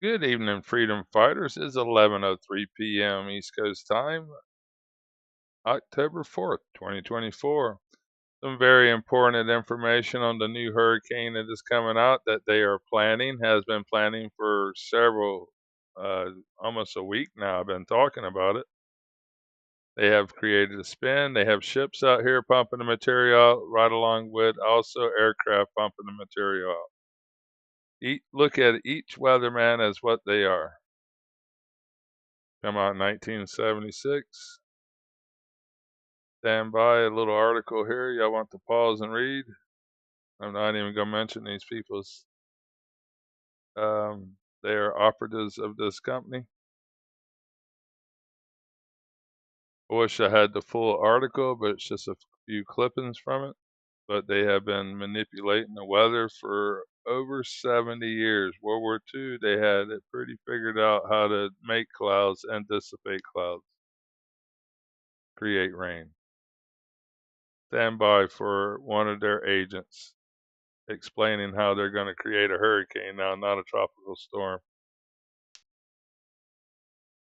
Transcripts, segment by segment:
Good evening, freedom fighters. It's 11:03 p.m. East Coast time, October 4th, 2024. Some very important information on the new hurricane that is coming out that they are planning, has been planning for almost a week now. I've been talking about it. They have created a spin. They have ships out here pumping the material out, right along with also aircraft pumping the material out. Look at each weatherman as what they are. Come out in 1976. Stand by, a little article here. Y'all want to pause and read? I'm not even going to mention these people's. They are operatives of this company. I wish I had the full article, but it's just a few clippings from it. But they have been manipulating the weather for over 70 years. World War II, they had it pretty figured out how to make clouds and dissipate clouds, create rain. Stand by for one of their agents explaining how they're going to create a hurricane now, not a tropical storm.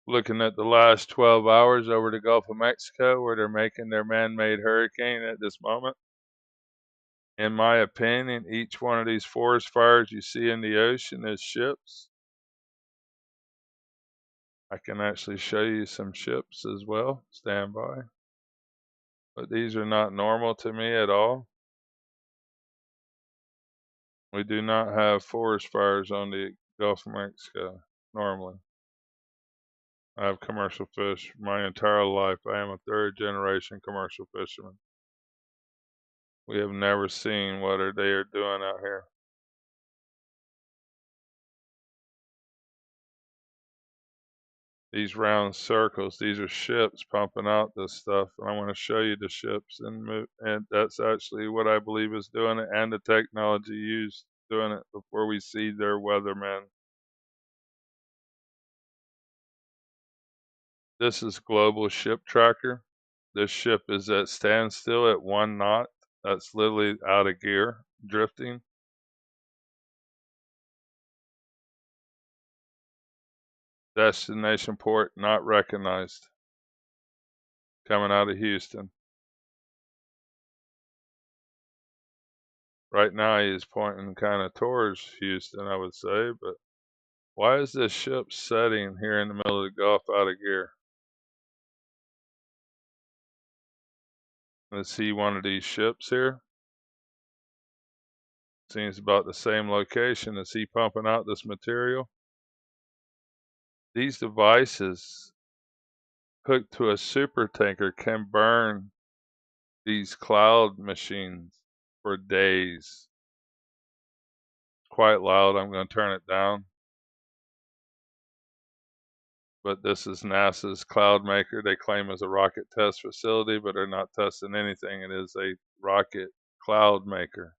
Looking at the last 12 hours over the Gulf of Mexico, where they're making their man-made hurricane at this moment. In my opinion, each one of these forest fires you see in the ocean is ships. I can actually show you some ships as well. Stand by. But these are not normal to me at all. We do not have forest fires on the Gulf of Mexico normally. I have commercial fish my entire life. I am a third generation commercial fisherman. We have never seen what they are doing out here. These round circles, these are ships pumping out this stuff, and I want to show you the ships and that's actually what I believe is doing it, and the technology used doing it before we see their weathermen. This is Global Ship Tracker. This ship is at standstill at 1 knot. That's literally out of gear, drifting. Destination port not recognized. Coming out of Houston. Right now he's pointing kind of towards Houston, I would say, but why is this ship setting here in the middle of the Gulf out of gear? Let's see one of these ships here. Seems about the same location. Is he pumping out this material? These devices hooked to a super tanker can burn these cloud machines for days. It's quite loud. I'm going to turn it down. But this is NASA's cloud maker. They claim it's a rocket test facility, but they're not testing anything. It is a rocket cloud maker.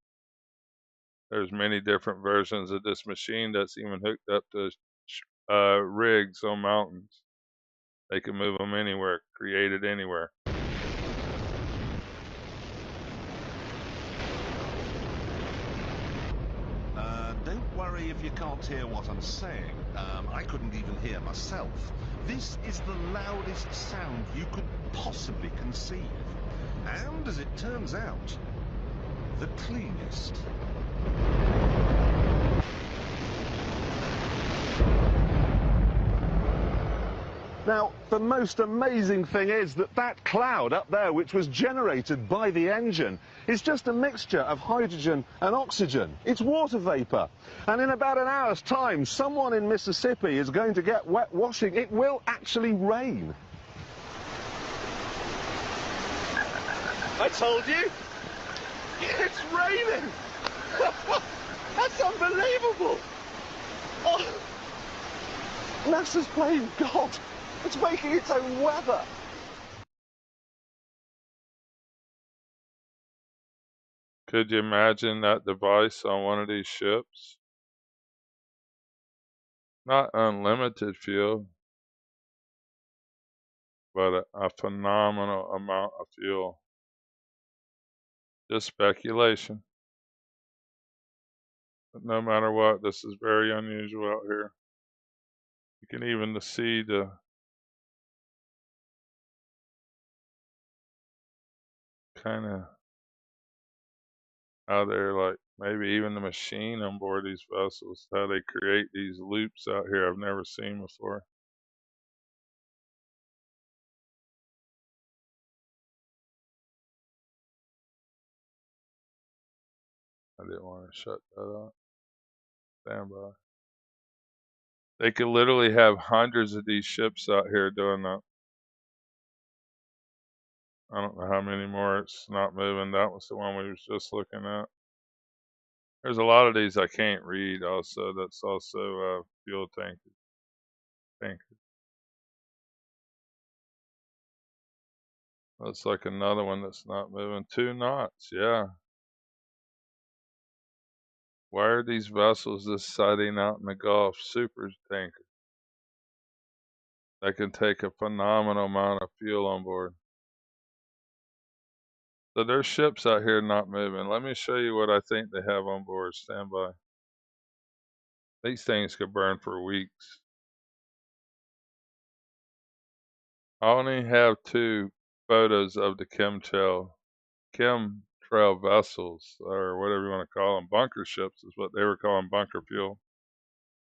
There's many different versions of this machine that's even hooked up to rigs on mountains. They can move them anywhere, create it anywhere. Don't worry if you can't hear what I'm saying. I couldn't even hear myself. This is the loudest sound you could possibly conceive. And, as it turns out, the cleanest. Now, the most amazing thing is that that cloud up there, which was generated by the engine, is just a mixture of hydrogen and oxygen. It's water vapor. And in about an hour's time, someone in Mississippi is going to get wet washing. It will actually rain. I told you! It's raining! That's unbelievable! Oh, NASA's playing God. It's making its own weather. Could you imagine that device on one of these ships? Not unlimited fuel, but a phenomenal amount of fuel. Just speculation. But no matter what, this is very unusual out here. You can even see the kind of how they're like, maybe even the machine on board these vessels, how they create these loops out here I've never seen before. I didn't want to shut that off. Stand by. They could literally have hundreds of these ships out here doing that. I don't know how many more. It's not moving. That was the one we was just looking at. There's a lot of these I can't read also. That's also fuel tanker. Looks like another one that's not moving. 2 knots, yeah. Why are these vessels just sitting out in the Gulf? Super tankers. They can take a phenomenal amount of fuel on board. So there's ships out here not moving. Let me show you what I think they have on board. Stand by. These things could burn for weeks. I only have 2 photos of the chemtrail vessels, or whatever you want to call them. Bunker ships is what they were calling, bunker fuel.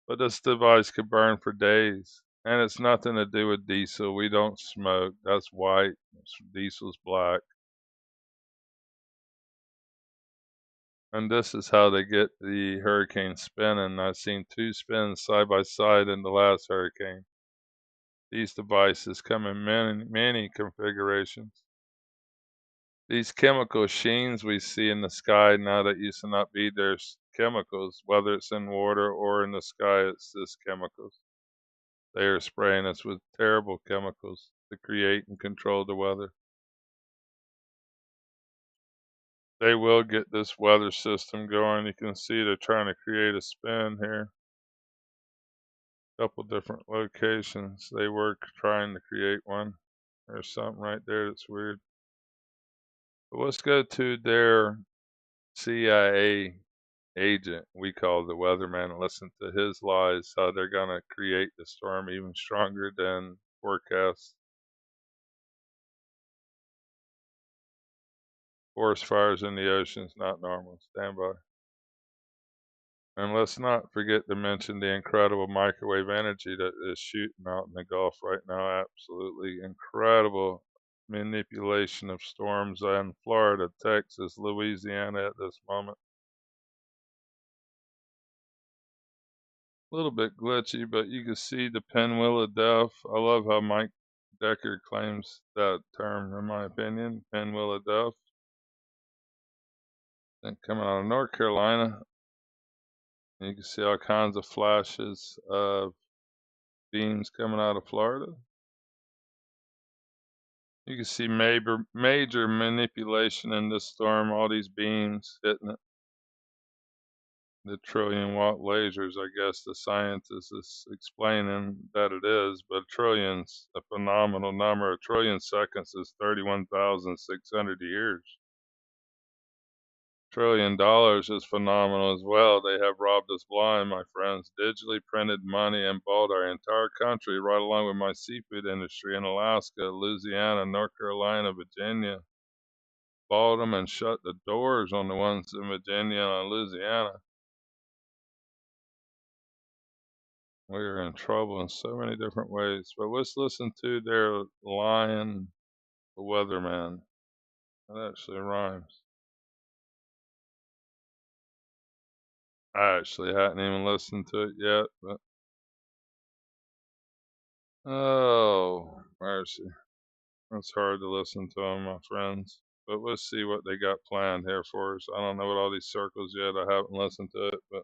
But this device could burn for days. And it's nothing to do with diesel. We don't smoke. That's white. Diesel's black. And this is how they get the hurricane spinning. I've seen 2 spins side by side in the last hurricane. These devices come in many configurations. These chemical sheens we see in the sky now that used to not be there, chemicals, whether it's in water or in the sky, it's just chemicals. They are spraying us with terrible chemicals to create and control the weather. They will get this weather system going. You can see they're trying to create a spin here. Couple different locations. They were trying to create one. There's something right there that's weird. But let's go to their CIA agent, we call the weatherman, and listen to his lies, how they're going to create the storm even stronger than forecast. Forest fires in the oceans, not normal. Stand by. And let's not forget to mention the incredible microwave energy that is shooting out in the Gulf right now. Absolutely incredible manipulation of storms in Florida, Texas, Louisiana at this moment. A little bit glitchy, but you can see the pinwheel of death. I love how Mike Decker claims that term, in my opinion, pinwheel of death. Then coming out of North Carolina, you can see all kinds of flashes of beams coming out of Florida. You can see major manipulation in this storm, all these beams hitting it. The trillion-watt lasers, I guess the scientist is explaining that it is, but trillion's a phenomenal number. A trillion seconds is 31,600 years. $1 trillion is phenomenal as well. They have robbed us blind, my friends. Digitally printed money and bought our entire country, right along with my seafood industry in Alaska, Louisiana, North Carolina, Virginia. Bought them and shut the doors on the ones in Virginia and Louisiana. We are in trouble in so many different ways. But let's listen to their lion, the weatherman. That actually rhymes. I actually hadn't even listened to it yet, but oh, mercy. It's hard to listen to them, my friends. But let's see what they got planned here for us. I don't know what all these circles yet. I haven't listened to it, but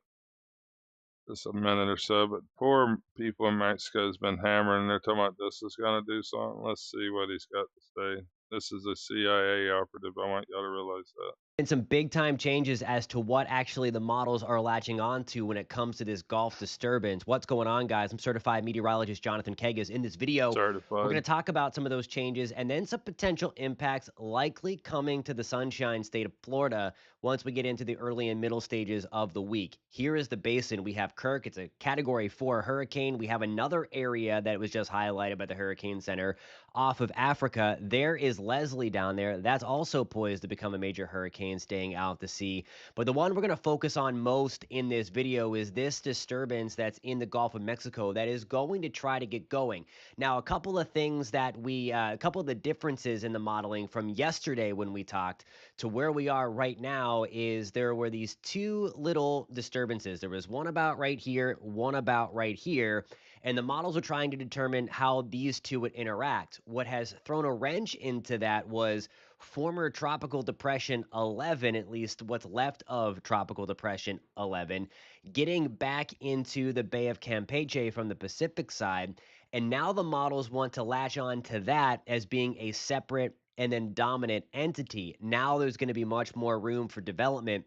just a minute or so. But poor people in Mexico has been hammering. They're talking about this is going to do something. Let's see what he's got to say. This is a CIA operative. I want y'all to realize that. And some big time changes as to what actually the models are latching on to when it comes to this Gulf disturbance. What's going on, guys? I'm certified meteorologist Jonathan Kegas. In this video, we're going Certified. to talk about some of those changes and then some potential impacts likely coming to the sunshine state of Florida once we get into the early and middle stages of the week. Here is the basin. We have Kirk. It's a category 4 hurricane. We have another area that was just highlighted by the Hurricane Center off of Africa. There is Leslie down there. That's also poised to become a major hurricane staying out to sea. But the one we're going to focus on most in this video is this disturbance that's in the Gulf of Mexico that is going to try to get going. Now, a couple of things that a couple of the differences in the modeling from yesterday when we talked to where we are right now is there were these two little disturbances. There was one about right here, one about right here, and the models are trying to determine how these two would interact. What has thrown a wrench into that was former Tropical Depression 11, at least what's left of Tropical Depression 11, getting back into the Bay of Campeche from the Pacific side. And now the models want to latch on to that as being a separate and then dominant entity. Now there's going to be much more room for development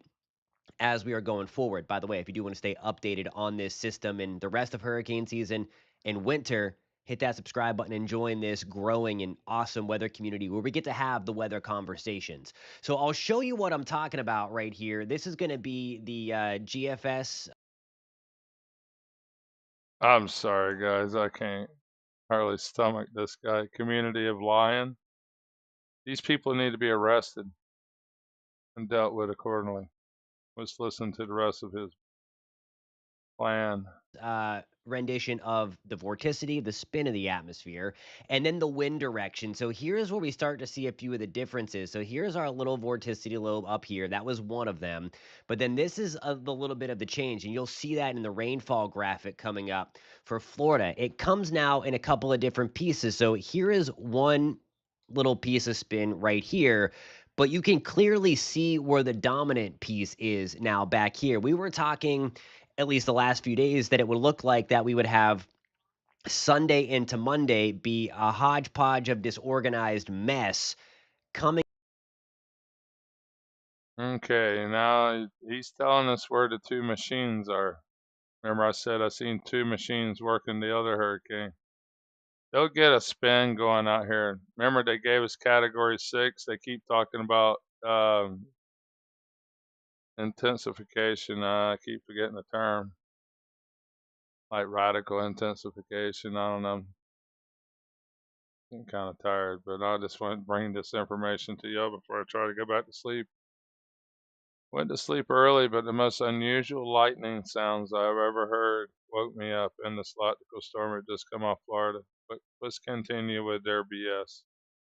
as we are going forward. By the way, if you do want to stay updated on this system and the rest of hurricane season and winter, hit that subscribe button and join this growing and awesome weather community where we get to have the weather conversations. So I'll show you what I'm talking about right here. This is going to be the GFS. I'm sorry, guys. I can't hardly stomach this guy. Community of Lion. These people need to be arrested and dealt with accordingly. Let's listen to the rest of his plan. Rendition of the vorticity, the spin of the atmosphere, and then the wind direction. So here's where we start to see a few of the differences. So here's our little vorticity lobe up here. That was one of them. But then this is the little bit of the change, and you'll see that in the rainfall graphic coming up for Florida. It comes now in a couple of different pieces. So here is one little piece of spin right here. But you can clearly see where the dominant piece is now back here. We were talking at least the last few days that it would look like that we would have Sunday into Monday be a hodgepodge of disorganized mess coming. Okay, now he's telling us where the two machines are. Remember I said I seen two machines working the other hurricane. They'll get a spin going out here. Remember they gave us category 6. They keep talking about intensification. I keep forgetting the term. Like radical intensification. I don't know. I'm kind of tired, but I just want to bring this information to you before I try to go back to sleep. Went to sleep early, but the most unusual lightning sounds I've ever heard woke me up in this tropical storm had just come off Florida. But let's continue with their BS.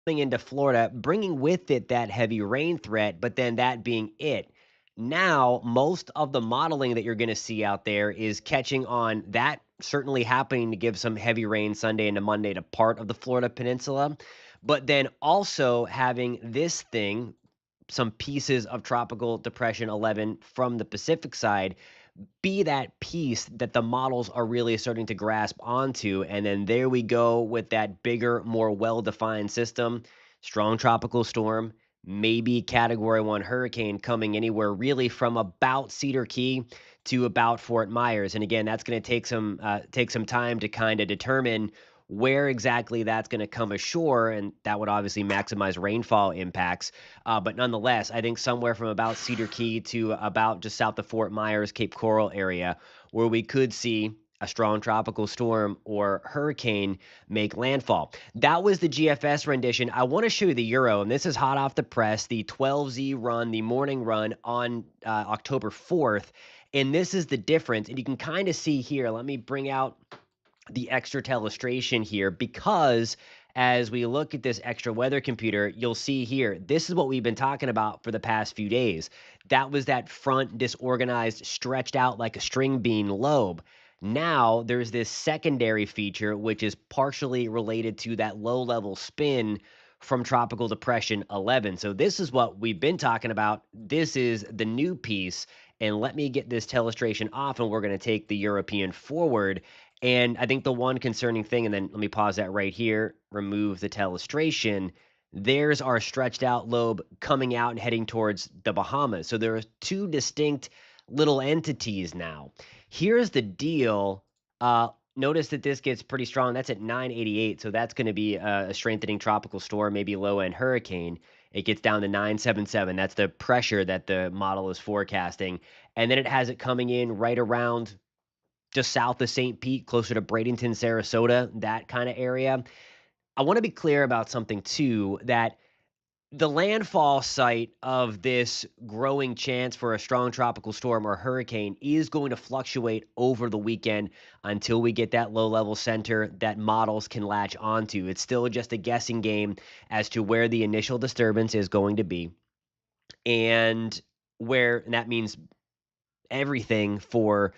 Into Florida, bringing with it that heavy rain threat, but then that being it. Now, most of the modeling that you're going to see out there is catching on that certainly happening to give some heavy rain Sunday into Monday to part of the Florida peninsula, but then also having this thing, some pieces of Tropical Depression 11 from the Pacific side be that piece that the models are really starting to grasp onto. And then there we go with that bigger, more well-defined system, strong tropical storm, maybe category 1 hurricane coming anywhere really from about Cedar Key to about Fort Myers. And again, that's going to take some time to kind of determine where exactly that's going to come ashore, and that would obviously maximize rainfall impacts. But nonetheless, I think somewhere from about Cedar Key to about just south of Fort Myers, Cape Coral area, where we could see a strong tropical storm or hurricane make landfall. That was the GFS rendition. I want to show you the Euro, and this is hot off the press, the 12Z run, the morning run on October 4th. And this is the difference. And you can kind of see here, let me bring out the extra illustration here, because as we look at this extra weather computer, you'll see here, this is what we've been talking about for the past few days. That was that front disorganized, stretched out like a string bean lobe. Now there's this secondary feature, which is partially related to that low level spin from Tropical Depression 11. So this is what we've been talking about. This is the new piece. And let me get this illustration off, and we're going to take the European forward. And I think the one concerning thing, and then let me pause that right here, remove the illustration. There's our stretched out lobe coming out and heading towards the Bahamas. So there are two distinct little entities now. Here's the deal. Notice that this gets pretty strong. That's at 988. So that's going to be a strengthening tropical storm, maybe low end hurricane. It gets down to 977. That's the pressure that the model is forecasting. And then it has it coming in right around just south of St. Pete, closer to Bradenton, Sarasota, that kind of area. I want to be clear about something too, that the landfall site of this growing chance for a strong tropical storm or hurricane is going to fluctuate over the weekend until we get that low level center that models can latch onto. It's still just a guessing game as to where the initial disturbance is going to be and and that means everything for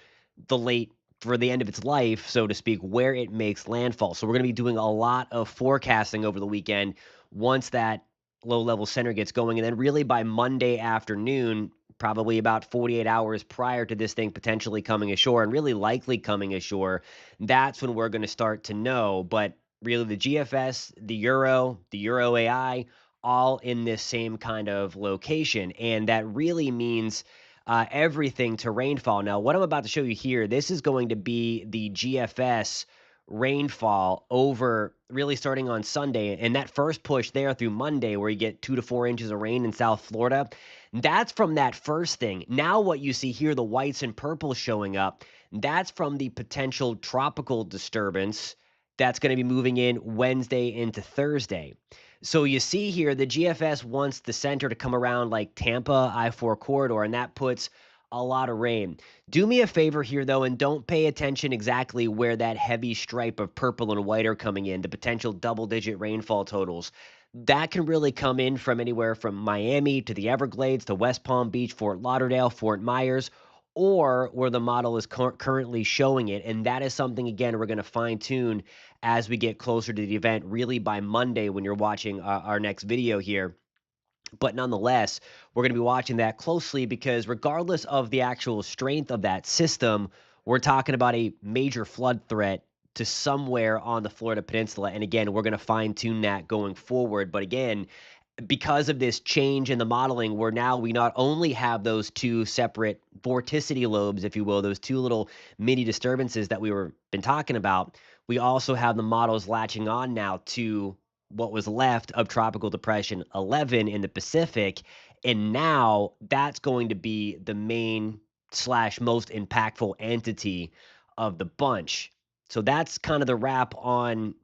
the end of its life, so to speak, where it makes landfall. So we're going to be doing a lot of forecasting over the weekend once that low level center gets going. And then really by Monday afternoon, probably about 48 hours prior to this thing potentially coming ashore and really likely coming ashore, that's when we're going to start to know. But really the GFS, the Euro AI, all in this same kind of location. And that really means everything to rainfall. Now, what I'm about to show you here, this is going to be the GFS rainfall over really starting on Sunday. And that first push there through Monday, where you get 2 to 4 inches of rain in South Florida, that's from that first thing. Now, what you see here, the whites and purples showing up, that's from the potential tropical disturbance that's going to be moving in Wednesday into Thursday. So you see here, the GFS wants the center to come around like Tampa I-4 corridor, and that puts a lot of rain. Do me a favor here, though, and don't pay attention exactly where that heavy stripe of purple and white are coming in, the potential double-digit rainfall totals. That can really come in from anywhere from Miami to the Everglades to West Palm Beach, Fort Lauderdale, Fort Myers, or where the model is currently showing it. And that is something, again, we're going to fine tune as we get closer to the event, really by Monday when you're watching our next video here. But nonetheless, we're going to be watching that closely because regardless of the actual strength of that system, we're talking about a major flood threat to somewhere on the Florida Peninsula. And again, we're going to fine tune that going forward. But again, because of this change in the modeling, where now we not only have those two separate vorticity lobes, if you will, those two little mini disturbances that we were been talking about, we also have the models latching on now to what was left of Tropical Depression 11 in the Pacific. And now that's going to be the main slash most impactful entity of the bunch. So that's kind of the wrap on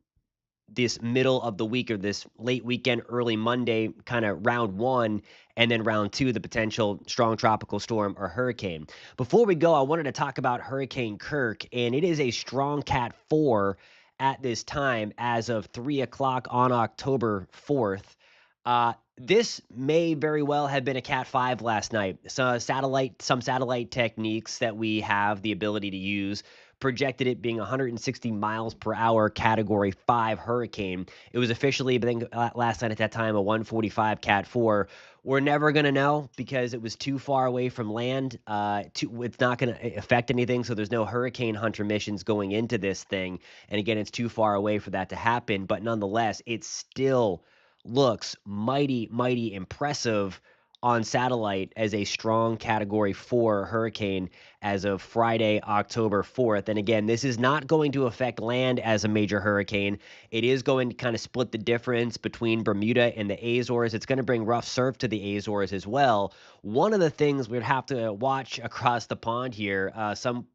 this middle of the week or this late weekend, early Monday, kind of round one, and then round two, the potential strong tropical storm or hurricane. Before we go, I wanted to talk about Hurricane Kirk, and it is a strong CAT 4 at this time as of 3 o'clock on October 4th. This may very well have been a CAT 5 last night. So some satellite techniques that we have the ability to use projected it being 160 miles per hour Category 5 hurricane. It was officially, I think, last night at that time, a 145 Cat 4. We're never going to know because it was too far away from land. It's not going to affect anything, so there's no hurricane hunter missions going into this thing. And again, it's too far away for that to happen. But nonetheless, it still looks mighty, mighty impressive on satellite as a strong Category 4 hurricane as of Friday, October 4th. And again, this is not going to affect land as a major hurricane. It is going to kind of split the difference between Bermuda and the Azores. It's going to bring rough surf to the Azores as well. One of the things we'd have to watch across the pond here, some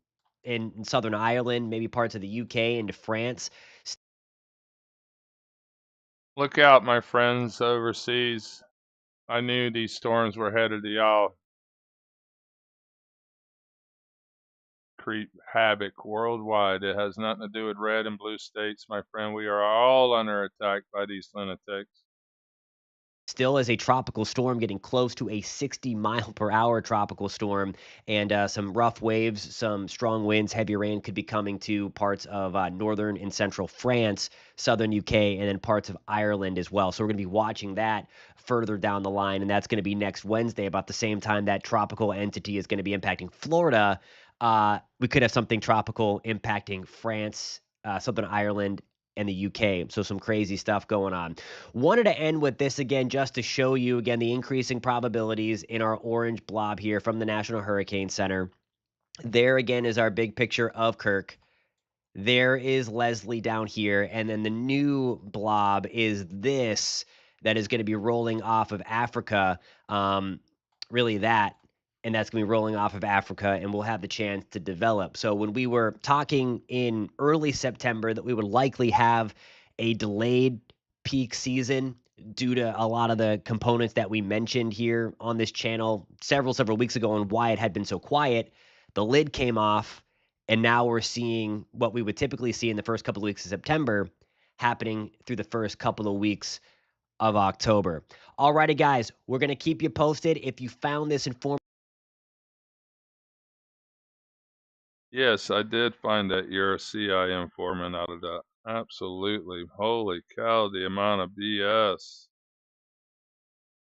in Southern Ireland, maybe parts of the UK into France. Look out, my friends overseas. I knew these storms were headed to y'all. Create havoc worldwide. It has nothing to do with red and blue states, my friend. We are all under attack by these lunatics. Still as a tropical storm, getting close to a 60-mile-per-hour tropical storm, and some rough waves, some strong winds, heavy rain could be coming to parts of northern and central France, southern UK, and then parts of Ireland as well. So we're going to be watching that further down the line, and that's going to be next Wednesday, about the same time that tropical entity is going to be impacting Florida. We could have something tropical impacting France, southern Ireland, and the UK. So some crazy stuff going on. Wanted to end with this again just to show you again the increasing probabilities in our orange blob here from the National Hurricane Center. There again is our big picture of Kirk. There is Leslie down here, and then the new blob is this that is going to be rolling off of Africa. Really that, and that's going to be rolling off of Africa, and we'll have the chance to develop. So when we were talking in early September that we would likely have a delayed peak season due to a lot of the components that we mentioned here on this channel several weeks ago and why it had been so quiet, the lid came off. And now we're seeing what we would typically see in the first couple of weeks of September happening through the first couple of weeks of October. All righty, guys, we're going to keep you posted. If you found this informative. Yes, I did find that you're a CI informant out of that. Absolutely. Holy cow, the amount of BS.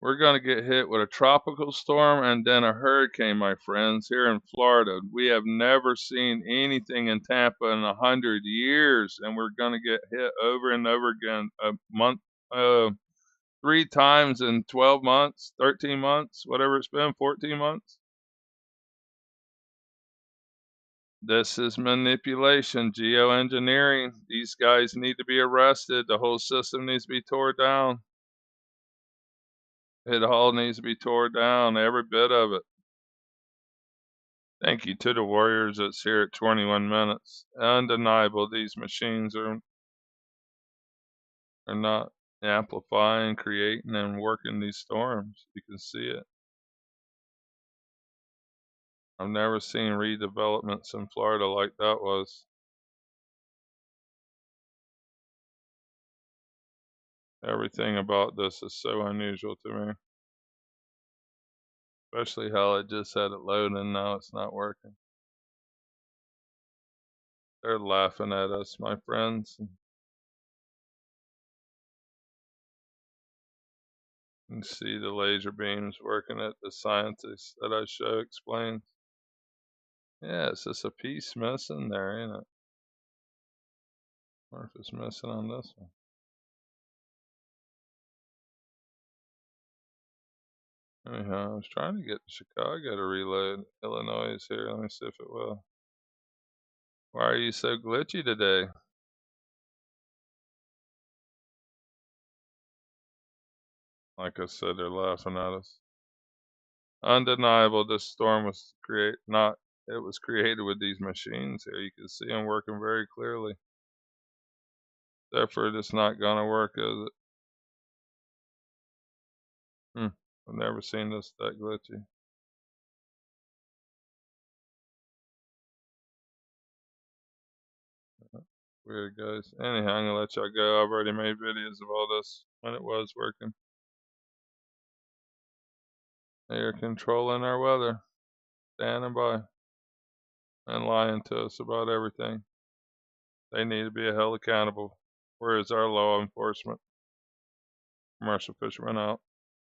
We're going to get hit with a tropical storm and then a hurricane, my friends, here in Florida. We have never seen anything in Tampa in 100 years, and we're going to get hit over and over again a month, 3 times in 12 months, 13 months, whatever it's been, 14 months. This is manipulation, geoengineering. These guys need to be arrested. The whole system needs to be torn down. It all needs to be torn down, every bit of it. Thank you to the Warriors that's here at 21 minutes. Undeniable, these machines are not amplifying, creating, and working these storms. You can see it. I've never seen redevelopments in Florida like that was. Everything about this is so unusual to me. Especially how I just had it loading and now it's not working. They're laughing at us, my friends. You can see the laser beams working at the scientists that I show explains. Yeah, it's just a piece missing there, ain't it? Or if it's missing on this one. Anyhow, I was trying to get Chicago to reload. Illinois is here. Let me see if it will. Why are you so glitchy today? Like I said, they're laughing at us. Undeniable, this storm was it was created with these machines here. You can see them working very clearly. Therefore, it's not gonna work, is it? I've never seen this that glitchy. Weird, guys. Anyhow, I'm gonna let y'all go. I've already made videos of all this when it was working. They are controlling our weather, standing by, and lying to us about everything. They need to be held accountable. Where is our law enforcement? Commercial Fisherman out.